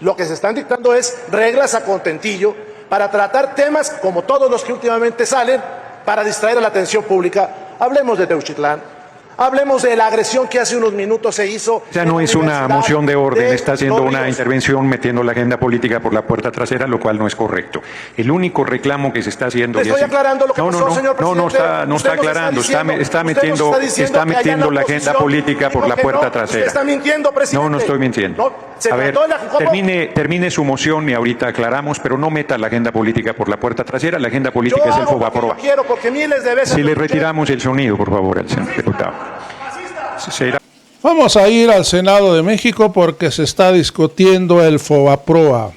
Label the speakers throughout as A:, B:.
A: Lo que se están dictando es reglas a contentillo para tratar temas como todos los que últimamente salen para distraer a la atención pública. Hablemos de Teuchitlán. Hablemos de la agresión que hace unos minutos se hizo.
B: Ya no es una moción de orden, está haciendo una intervención metiendo la agenda política por la puerta trasera, lo cual no es correcto. El único reclamo que se está haciendo...
A: Estoy aclarando lo que pasó, señor presidente.
B: No está aclarando, está metiendo la agenda política por la puerta trasera.
A: Usted está mintiendo, presidente.
B: No estoy mintiendo. A ver, termine su moción y ahorita aclaramos, pero no meta la agenda política por la puerta trasera. La agenda política es el FOBAPROA. Si le retiramos el sonido, por favor, al señor diputado.
C: Vamos a ir al Senado de México porque se está discutiendo el FOBAPROA.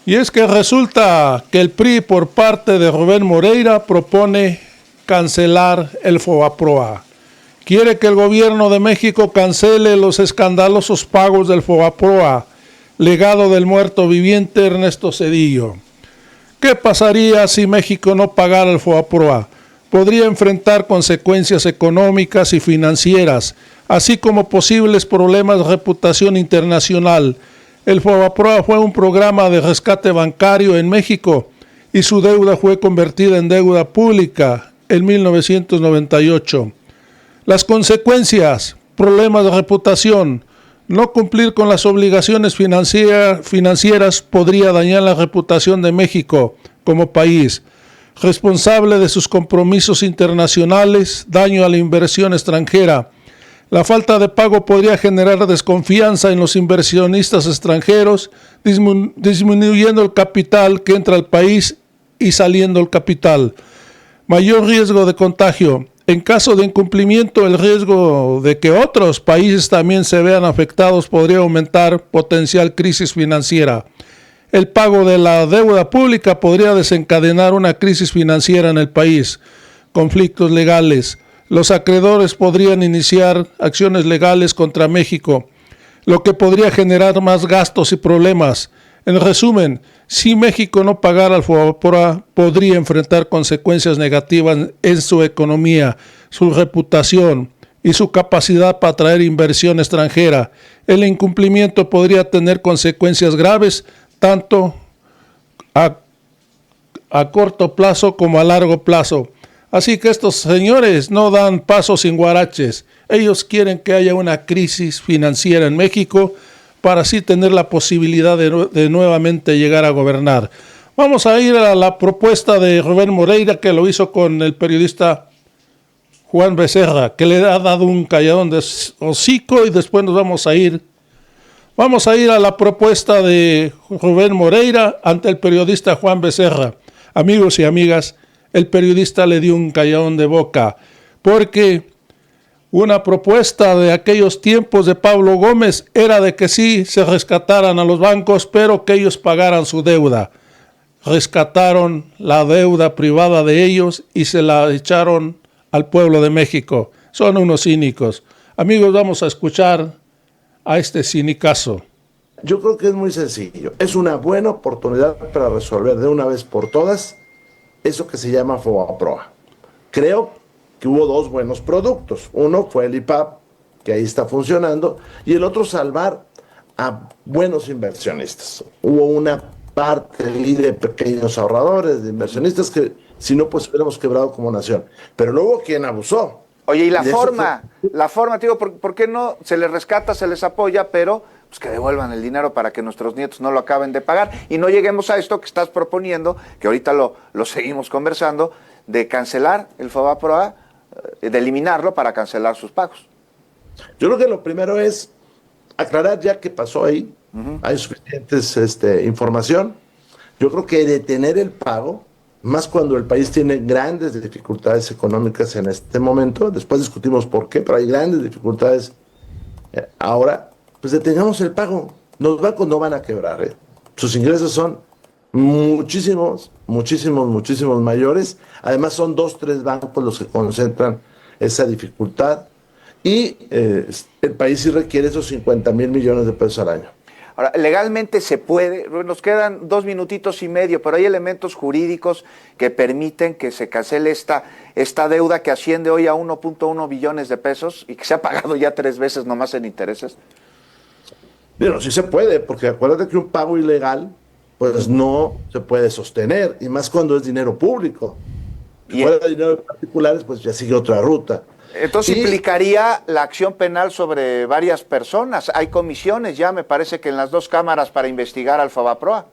C: Y es que resulta que el PRI por parte de Rubén Moreira propone cancelar el FOBAPROA. Quiere que el gobierno de México cancele los escandalosos pagos del FOBAPROA, legado del muerto viviente Ernesto Zedillo. ¿Qué pasaría si México no pagara el FOBAPROA? Podría enfrentar consecuencias económicas y financieras, así como posibles problemas de reputación internacional. El FOBAPROA fue un programa de rescate bancario en México y su deuda fue convertida en deuda pública en 1998. Las consecuencias, problemas de reputación, no cumplir con las obligaciones financieras podría dañar la reputación de México como país, responsable de sus compromisos internacionales, daño a la inversión extranjera. La falta de pago podría generar desconfianza en los inversionistas extranjeros, disminuyendo el capital que entra al país y saliendo el capital. Mayor riesgo de contagio. En caso de incumplimiento, el riesgo de que otros países también se vean afectados podría aumentar potencial crisis financiera. El pago de la deuda pública podría desencadenar una crisis financiera en el país. Conflictos legales. Los acreedores podrían iniciar acciones legales contra México, lo que podría generar más gastos y problemas. En resumen, si México no pagara el FOBAPROA, podría enfrentar consecuencias negativas en su economía, su reputación y su capacidad para atraer inversión extranjera. El incumplimiento podría tener consecuencias graves, tanto a corto plazo como a largo plazo. Así que estos señores no dan paso sin guaraches. Ellos quieren que haya una crisis financiera en México para así tener la posibilidad de nuevamente llegar a gobernar. Vamos a ir a la propuesta de Rubén Moreira, que lo hizo con el periodista Juan Becerra, que le ha dado un calladón de hocico, y después nos vamos a ir a la propuesta de Rubén Moreira ante el periodista Juan Becerra. Amigos y amigas, el periodista le dio un calladón de boca, porque una propuesta de aquellos tiempos de Pablo Gómez era de que sí se rescataran a los bancos, pero que ellos pagaran su deuda. Rescataron la deuda privada de ellos y se la echaron al pueblo de México. Son unos cínicos. Amigos, vamos a escuchar a este cinicazo.
A: Yo creo que es muy sencillo. Es una buena oportunidad para resolver de una vez por todas eso que se llama FOBAPROA. Creo que hubo dos buenos productos. Uno fue el IPAP, que ahí está funcionando, y el otro salvar a buenos inversionistas. Hubo una parte de pequeños ahorradores, de inversionistas, que si no, pues hubiéramos quebrado como nación. Pero luego quien abusó.
D: Oye, y la forma, te digo, ¿por qué no se les rescata, se les apoya, pero pues que devuelvan el dinero para que nuestros nietos no lo acaben de pagar y no lleguemos a esto que estás proponiendo, que ahorita lo seguimos conversando, de cancelar el FOBAPROA, de eliminarlo para cancelar sus pagos?
A: Yo creo que lo primero es aclarar ya qué pasó ahí. Hay suficientes información. Yo creo que detener el pago, más cuando el país tiene grandes dificultades económicas en este momento, después discutimos por qué, pero hay grandes dificultades ahora, pues detengamos el pago. Los bancos no van a quebrar, sus ingresos son muchísimos mayores. Además son 2, 3 bancos los que concentran esa dificultad, y el país sí requiere esos 50,000 millones de pesos al año.
D: Ahora, legalmente se puede, nos quedan 2 minutitos y medio, pero hay elementos jurídicos que permiten que se cancele esta deuda que asciende hoy a 1.1 billones de pesos y que se ha pagado ya 3 veces nomás en intereses.
A: Pero sí se puede, porque acuérdate que un pago ilegal, pues no se puede sostener, y más cuando es dinero público. Si fuera dinero de particulares, pues ya sigue otra ruta.
D: Entonces implicaría la acción penal sobre varias personas. Hay comisiones ya, me parece que en las dos cámaras para investigar al Fobaproa.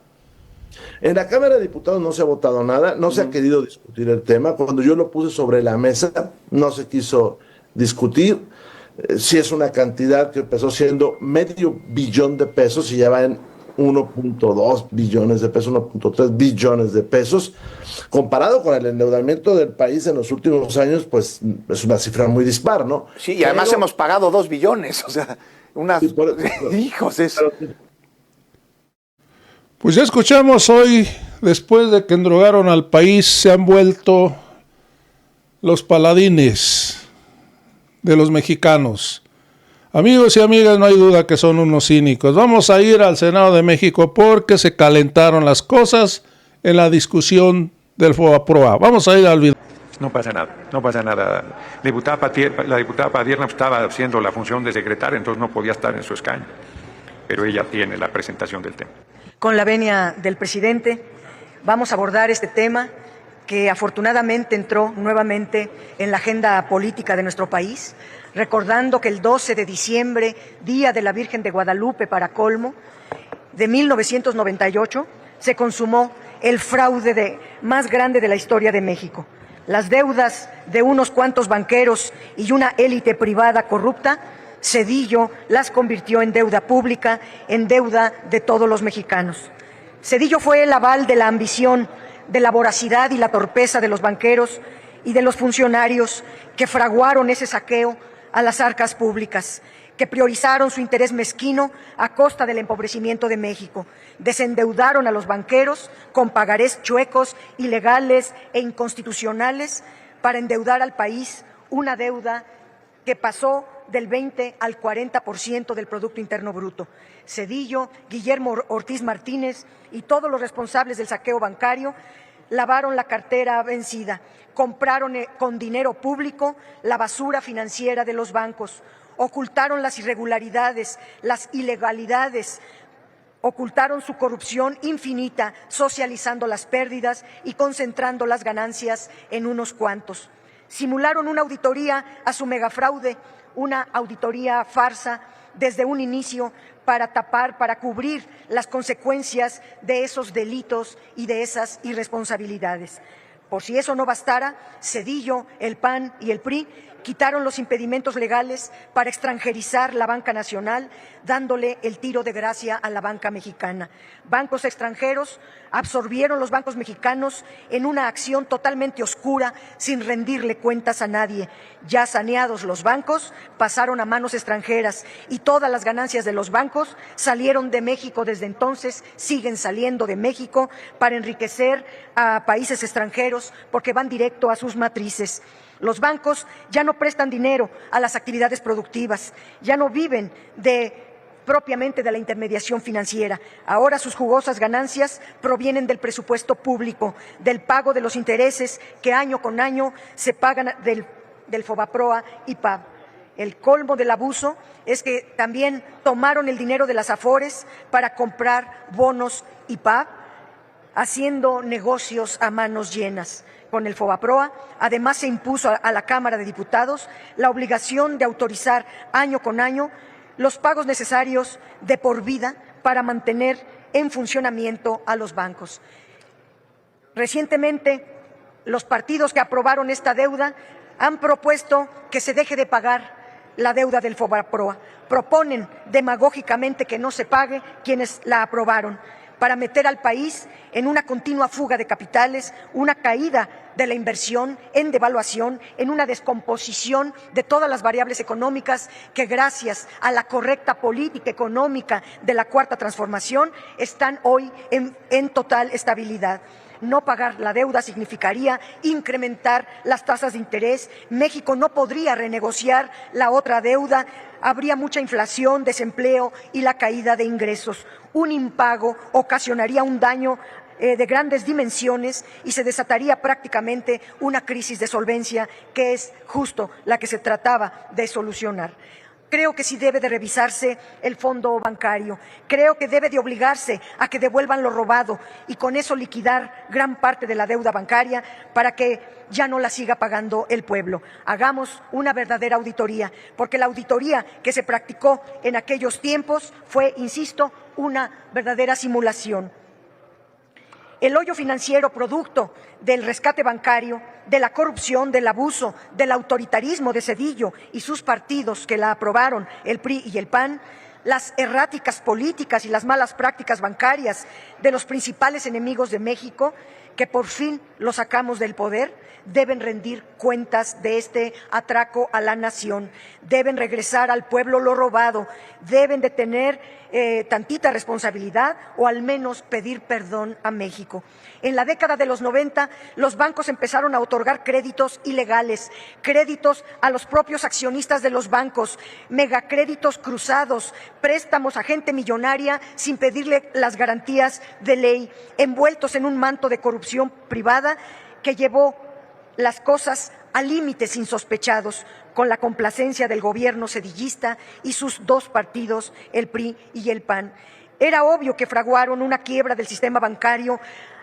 A: En la Cámara de Diputados no se ha votado nada, no se ha querido discutir el tema. Cuando yo lo puse sobre la mesa, no se quiso discutir. Sí es una cantidad que empezó siendo $500 millones y ya va en 1.2 billones de pesos, 1.3 billones de pesos. Comparado con el endeudamiento del país en los últimos años, pues es una cifra muy dispar, ¿no?
D: Sí, y además hemos pagado 2 billones, o sea, unas... Sí, hijos, eso.
C: Pues ya escuchamos hoy, después de que endrogaron al país, se han vuelto los paladines de los mexicanos. Amigos y amigas, no hay duda que son unos cínicos. Vamos a ir al Senado de México porque se calentaron las cosas en la discusión del Fobaproa. Vamos a ir al video.
B: No pasa nada, no pasa nada. La diputada Padierna estaba haciendo la función de secretaria, entonces no podía estar en su escaño. Pero ella tiene la presentación del tema.
E: Con la venia del presidente, vamos a abordar este tema que afortunadamente entró nuevamente en la agenda política de nuestro país, recordando que el 12 de diciembre, Día de la Virgen de Guadalupe para colmo, de 1998, se consumó el fraude más grande de la historia de México. Las deudas de unos cuantos banqueros y una élite privada corrupta, Zedillo las convirtió en deuda pública, en deuda de todos los mexicanos. Zedillo fue el aval de la ambición, de la voracidad y la torpeza de los banqueros y de los funcionarios que fraguaron ese saqueo a las arcas públicas, que priorizaron su interés mezquino a costa del empobrecimiento de México, desendeudaron a los banqueros con pagarés chuecos, ilegales e inconstitucionales para endeudar al país, una deuda que pasó del 20 al 40% del Producto Interno Bruto. Zedillo, Guillermo Ortiz Martínez y todos los responsables del saqueo bancario lavaron la cartera vencida, compraron con dinero público la basura financiera de los bancos, ocultaron las irregularidades, las ilegalidades, ocultaron su corrupción infinita, socializando las pérdidas y concentrando las ganancias en unos cuantos. Simularon una auditoría a su megafraude, una auditoría farsa desde un inicio para tapar, para cubrir las consecuencias de esos delitos y de esas irresponsabilidades. Por si eso no bastara, Zedillo, el PAN y el PRI quitaron los impedimentos legales para extranjerizar la banca nacional, dándole el tiro de gracia a la banca mexicana. Bancos extranjeros absorbieron los bancos mexicanos en una acción totalmente oscura, sin rendirle cuentas a nadie. Ya saneados los bancos, pasaron a manos extranjeras y todas las ganancias de los bancos salieron de México desde entonces, siguen saliendo de México para enriquecer a países extranjeros porque van directo a sus matrices. Los bancos ya no prestan dinero a las actividades productivas, ya no viven propiamente de la intermediación financiera. Ahora sus jugosas ganancias provienen del presupuesto público, del pago de los intereses que año con año se pagan del Fobaproa y PAB. El colmo del abuso es que también tomaron el dinero de las Afores para comprar bonos y PAB, haciendo negocios a manos llenas. Con el Fobaproa, además se impuso a la Cámara de Diputados la obligación de autorizar año con año los pagos necesarios de por vida para mantener en funcionamiento a los bancos. Recientemente, los partidos que aprobaron esta deuda han propuesto que se deje de pagar la deuda del Fobaproa. Proponen demagógicamente que no se pague quienes la aprobaron, para meter al país en una continua fuga de capitales, una caída de la inversión, en devaluación, en una descomposición de todas las variables económicas que gracias a la correcta política económica de la Cuarta Transformación están hoy en total estabilidad. No pagar la deuda significaría incrementar las tasas de interés. México no podría renegociar la otra deuda. Habría mucha inflación, desempleo y la caída de ingresos. Un impago ocasionaría un daño de grandes dimensiones y se desataría prácticamente una crisis de solvencia que es justo la que se trataba de solucionar. Creo que sí debe de revisarse el fondo bancario. Creo que debe de obligarse a que devuelvan lo robado y con eso liquidar gran parte de la deuda bancaria para que ya no la siga pagando el pueblo. Hagamos una verdadera auditoría, porque la auditoría que se practicó en aquellos tiempos fue, insisto, una verdadera simulación. El hoyo financiero producto del rescate bancario, de la corrupción, del abuso, del autoritarismo de Zedillo y sus partidos que la aprobaron, el PRI y el PAN, las erráticas políticas y las malas prácticas bancarias de los principales enemigos de México, que por fin los sacamos del poder, deben rendir cuentas de este atraco a la nación, deben regresar al pueblo lo robado, deben de tener tantita responsabilidad o al menos pedir perdón a México. En la década de los 90, los bancos empezaron a otorgar créditos ilegales, créditos a los propios accionistas de los bancos, megacréditos cruzados, préstamos a gente millonaria sin pedirle las garantías de ley, envueltos en un manto de corrupción privada que llevó las cosas a límites insospechados, con la complacencia del gobierno sedillista y sus dos partidos, el PRI y el PAN. Era obvio que fraguaron una quiebra del sistema bancario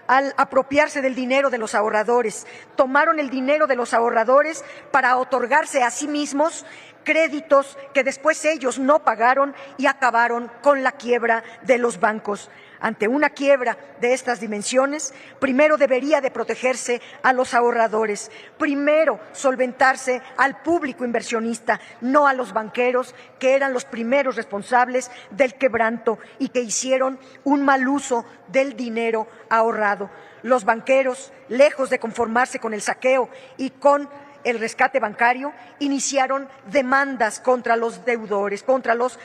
E: al apropiarse del dinero de los ahorradores. Tomaron el dinero de los ahorradores para otorgarse a sí mismos créditos que después ellos no pagaron y acabaron con la quiebra de los bancos. Ante una quiebra de estas dimensiones, primero debería de protegerse a los ahorradores, primero solventarse al público inversionista, no a los banqueros, que eran los primeros responsables del quebranto y que hicieron un mal uso del dinero ahorrado. Los banqueros, lejos de conformarse con el saqueo y con el rescate bancario, iniciaron demandas contra los deudores, contra los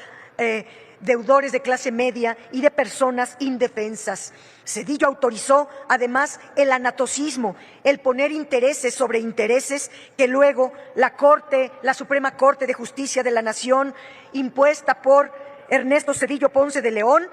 E: deudores de clase media y de personas indefensas. Zedillo autorizó, además, el anatocismo, el poner intereses sobre intereses que luego la Suprema Corte de Justicia de la Nación, impuesta por Ernesto Zedillo Ponce de León,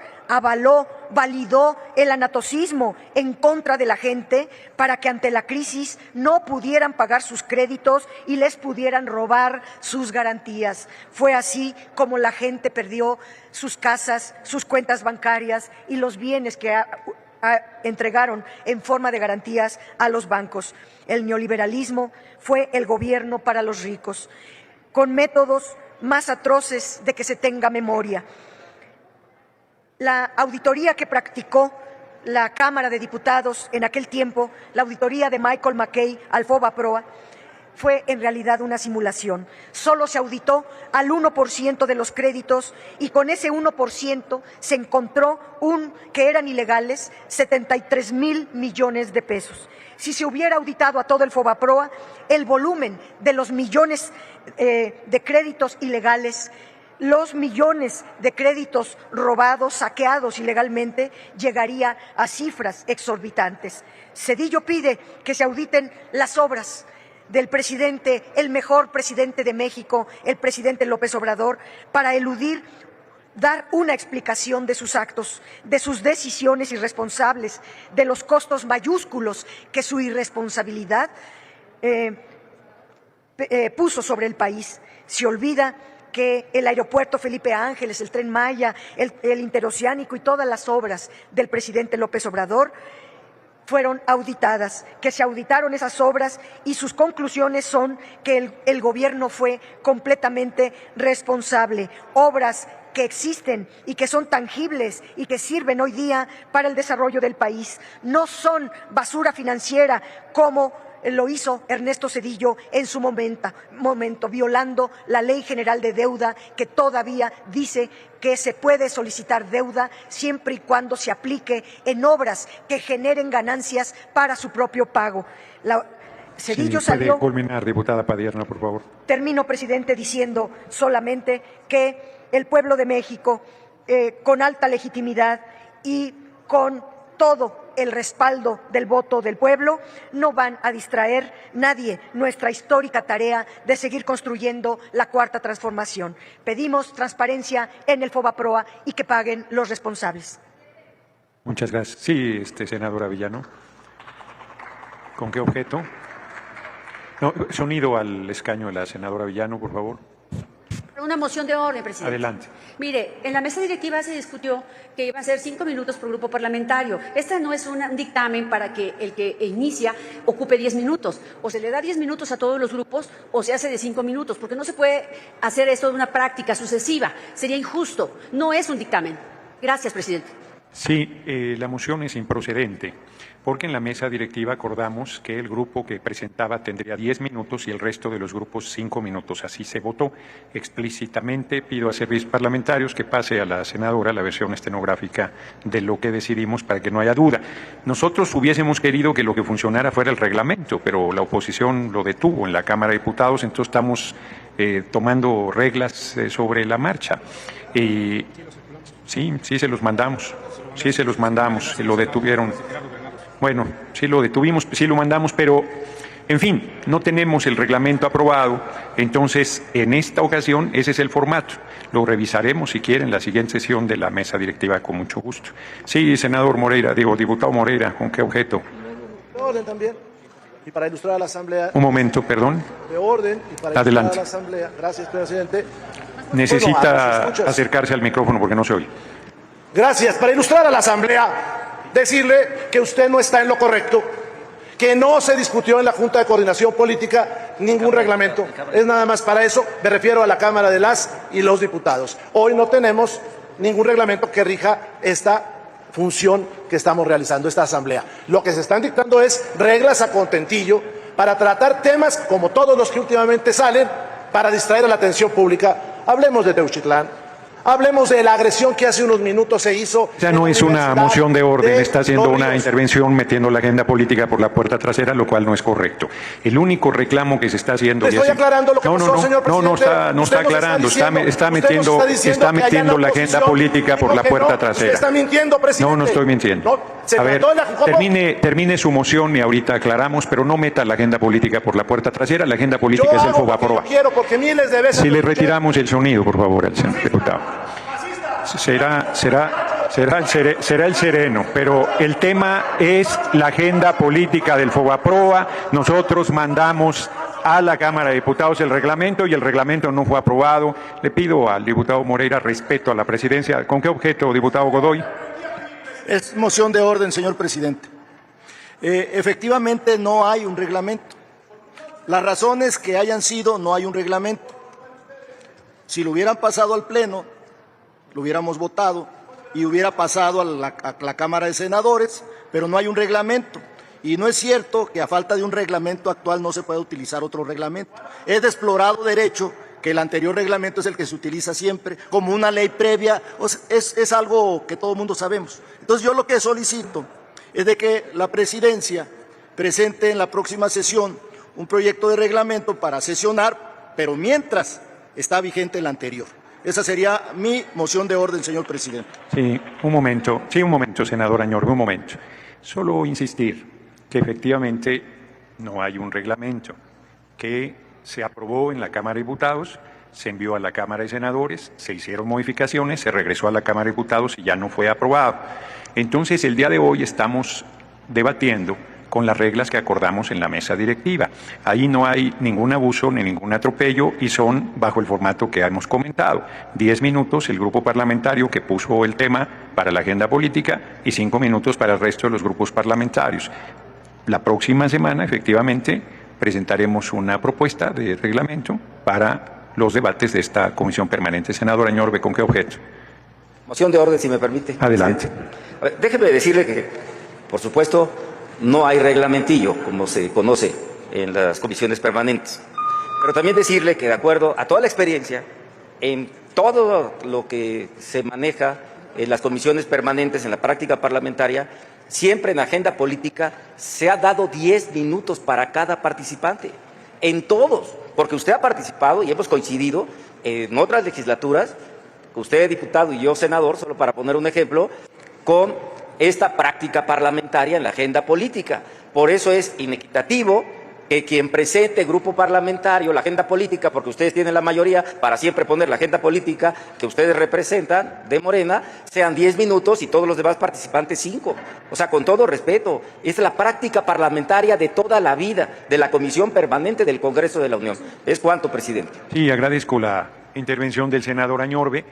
E: validó el anatocismo en contra de la gente para que ante la crisis no pudieran pagar sus créditos y les pudieran robar sus garantías. Fue así como la gente perdió sus casas, sus cuentas bancarias y los bienes que entregaron en forma de garantías a los bancos. El neoliberalismo fue el gobierno para los ricos, con métodos más atroces de que se tenga memoria. La auditoría que practicó la Cámara de Diputados en aquel tiempo, la auditoría de Michael McKay al FOBAPROA, fue en realidad una simulación. Solo se auditó al 1% de los créditos y con ese 1% se encontró que eran ilegales 73,000 millones de pesos. Si se hubiera auditado a todo el FOBAPROA, el volumen de los millones de créditos ilegales, los millones de créditos robados, saqueados ilegalmente, llegaría a cifras exorbitantes. Zedillo pide que se auditen las obras del presidente, el mejor presidente de México, el presidente López Obrador, para eludir dar una explicación de sus actos, de sus decisiones irresponsables, de los costos mayúsculos que su irresponsabilidad puso sobre el país. Se olvida que el aeropuerto Felipe Ángeles, el Tren Maya, el Interoceánico y todas las obras del presidente López Obrador fueron auditadas, que se auditaron esas obras y sus conclusiones son que el gobierno fue completamente responsable. Obras que existen y que son tangibles y que sirven hoy día para el desarrollo del país. No son basura financiera como lo hizo Ernesto Zedillo en su momento, violando la Ley General de Deuda, que todavía dice que se puede solicitar deuda siempre y cuando se aplique en obras que generen ganancias para su propio pago. Zedillo salió.
B: Puede culminar, diputada Padierna, por favor.
E: Termino, presidente, diciendo solamente que el pueblo de México, con alta legitimidad y con todo el respaldo del voto del pueblo, no van a distraer nadie nuestra histórica tarea de seguir construyendo la cuarta transformación. Pedimos transparencia en el FOBAPROA y que paguen los responsables.
B: Muchas gracias. Sí, senadora Villano. ¿Con qué objeto? No, sonido al escaño de la senadora Villano, por favor.
F: Una moción de orden, presidente.
B: Adelante.
F: Mire, en la mesa directiva se discutió que iba a ser 5 minutos por grupo parlamentario. Este no es un dictamen para que el que inicia ocupe 10 minutos. O se le da 10 minutos a todos los grupos o se hace de 5 minutos, porque no se puede hacer esto de una práctica sucesiva. Sería injusto. No es un dictamen. Gracias, presidente.
B: Sí, la moción es improcedente, porque en la mesa directiva acordamos que el grupo que presentaba tendría 10 minutos y el resto de los grupos 5 minutos. Así se votó explícitamente. Pido a servicios parlamentarios que pase a la senadora la versión estenográfica de lo que decidimos para que no haya duda. Nosotros hubiésemos querido que lo que funcionara fuera el reglamento, pero la oposición lo detuvo en la Cámara de Diputados, entonces estamos tomando reglas sobre la marcha. Sí, se los mandamos. Sí, se los mandamos, lo detuvieron. Bueno, sí lo detuvimos, sí lo mandamos, pero, en fin, no tenemos el reglamento aprobado, entonces, en esta ocasión, ese es el formato. Lo revisaremos, si quieren, en la siguiente sesión de la mesa directiva, con mucho gusto. Sí, senador Moreira, diputado Moreira, ¿con qué objeto?
G: De orden también, y para ilustrar a la Asamblea.
B: Un momento, perdón.
G: De orden, y para
B: Adelante.
G: ilustrar a la Asamblea. Gracias, presidente.
B: Necesita acercarse al micrófono porque no se oye.
G: Gracias. Para ilustrar a la Asamblea, decirle que usted no está en lo correcto, que no se discutió en la Junta de Coordinación Política ningún reglamento. Es nada más para eso, me refiero a la Cámara de las y los diputados. Hoy no tenemos ningún reglamento que rija esta función que estamos realizando, esta Asamblea. Lo que se están dictando es reglas a contentillo para tratar temas como todos los que últimamente salen para distraer a la atención pública. Hablemos de Teuchitlán. Hablemos de la agresión que hace unos minutos se hizo.
B: Ya no es una moción de orden, está haciendo una intervención metiendo la agenda política por la puerta trasera, lo cual no es correcto. El único reclamo que se está haciendo...
G: Estoy aclarando lo que pasó, señor presidente.
B: No está aclarando, está metiendo la agenda política por la puerta trasera.
G: Usted está mintiendo, presidente.
B: No estoy mintiendo. A ver, termine su moción y ahorita aclaramos, pero no meta la agenda política por la puerta trasera. La agenda política es el FOBAPROA. Si le retiramos el sonido, por favor, al señor diputado. Será el sereno, pero el tema es la agenda política del FOBAPROA. Nosotros mandamos a la Cámara de Diputados el reglamento y el reglamento no fue aprobado. Le pido al diputado Moreira respeto a la presidencia. ¿Con qué objeto, diputado Godoy?
H: Es moción de orden, señor presidente. Efectivamente no hay un reglamento. Las razones que hayan sido, no hay un reglamento. Si lo hubieran pasado al Pleno, lo hubiéramos votado y hubiera pasado a la Cámara de Senadores, pero no hay un reglamento. Y no es cierto que a falta de un reglamento actual no se pueda utilizar otro reglamento. Es de explorado derecho que el anterior reglamento es el que se utiliza siempre como una ley previa, es algo que todo el mundo sabemos. Entonces yo lo que solicito es de que la presidencia presente en la próxima sesión un proyecto de reglamento para sesionar, pero mientras está vigente el anterior. Esa sería mi moción de orden, señor presidente.
B: Sí, un momento, senador Añorbe, un momento. Solo insistir que efectivamente no hay un reglamento, que se aprobó en la Cámara de Diputados, se envió a la Cámara de Senadores, se hicieron modificaciones, se regresó a la Cámara de Diputados y ya no fue aprobado. Entonces, el día de hoy estamos debatiendo con las reglas que acordamos en la mesa directiva. Ahí no hay ningún abuso ni ningún atropello y son bajo el formato que hemos comentado. 10 minutos el grupo parlamentario que puso el tema para la agenda política y 5 minutos para el resto de los grupos parlamentarios. La próxima semana, efectivamente, presentaremos una propuesta de reglamento para los debates de esta comisión permanente. Senador Añorbe, ¿con qué objeto?
I: Moción de orden, si me permite.
B: Adelante.
I: A ver, déjeme decirle que, por supuesto, no hay reglamentillo, como se conoce en las comisiones permanentes. Pero también decirle que, de acuerdo a toda la experiencia, en todo lo que se maneja en las comisiones permanentes, en la práctica parlamentaria, siempre en agenda política se ha dado 10 minutos para cada participante. En todos, porque usted ha participado y hemos coincidido en otras legislaturas, usted diputado y yo senador, solo para poner un ejemplo, con esta práctica parlamentaria en la agenda política. Por eso es inequitativo que quien presente grupo parlamentario la agenda política, porque ustedes tienen la mayoría para siempre poner la agenda política que ustedes representan de Morena, sean 10 minutos y todos los demás participantes 5. O sea, con todo respeto, es la práctica parlamentaria de toda la vida de la Comisión Permanente del Congreso de la Unión. Es cuanto, presidente.
B: Sí, agradezco la intervención del senador Añorbe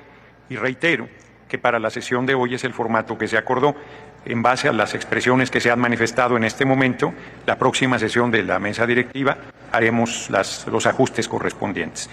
B: y reitero que para la sesión de hoy es el formato que se acordó. En base a las expresiones que se han manifestado en este momento, la próxima sesión de la mesa directiva haremos los ajustes correspondientes.